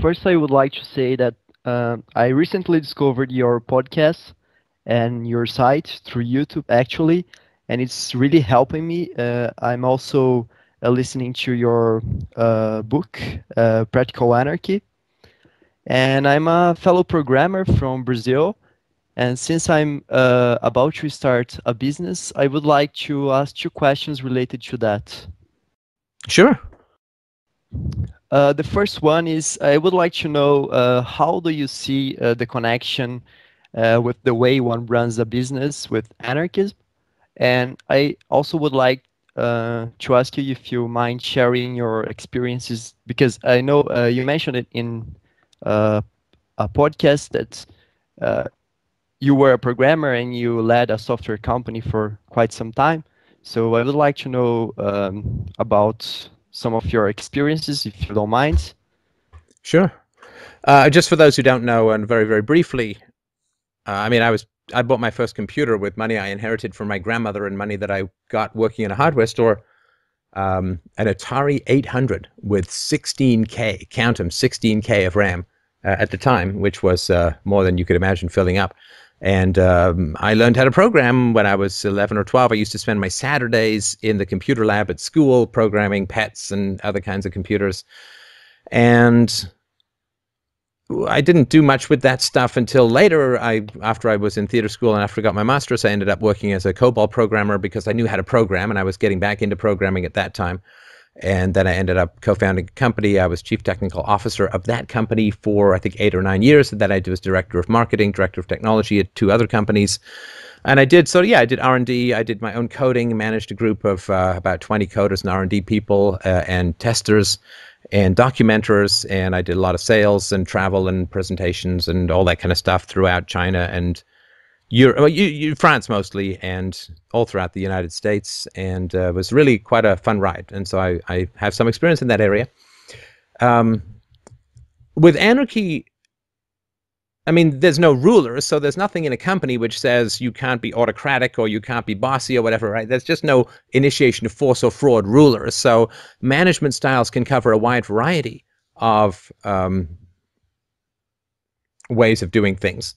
First, I would like to say that I recently discovered your podcast and your site through YouTube, actually, and it's really helping me. I'm also listening to your book, Practical Anarchy, and I'm a fellow programmer from Brazil. And since I'm about to start a business, I would like to ask two questions related to that. Sure. The first one is I would like to know how do you see the connection with the way one runs a business with anarchism? And I also would like to ask you if you mind sharing your experiences because I know you mentioned it in uh, a podcast that uh, you were a programmer and you led a software company for quite some time. So I would like to know about some of your experiences, if you don't mind. Sure. Just for those who don't know, and very, very briefly, I bought my first computer with money I inherited from my grandmother and money that I got working in a hardware store. An Atari 800 with 16K, count them, 16K of RAM at the time, which was more than you could imagine filling up. And I learned how to program when I was 11 or 12. I used to spend my Saturdays in the computer lab at school programming pets and other kinds of computers. And I didn't do much with that stuff until later. After I was in theater school and after I got my master's, I ended up working as a COBOL programmer because I knew how to program, and I was getting back into programming at that time. And then I ended up co-founding a company. I was chief technical officer of that company for, I think, 8 or 9 years. And then I was director of marketing, director of technology at two other companies. And I did R&D. I did my own coding, managed a group of about 20 coders and R&D people and testers and documenters. And I did a lot of sales and travel and presentations and all that kind of stuff throughout China and Europe, well, France mostly, and all throughout the United States. And it was really quite a fun ride. And so I have some experience in that area. With anarchy, I mean, there's no rulers, so there's nothing in a company which says you can't be autocratic or you can't be bossy or whatever, right? There's just no initiation of force or fraud rulers. So management styles can cover a wide variety of ways of doing things.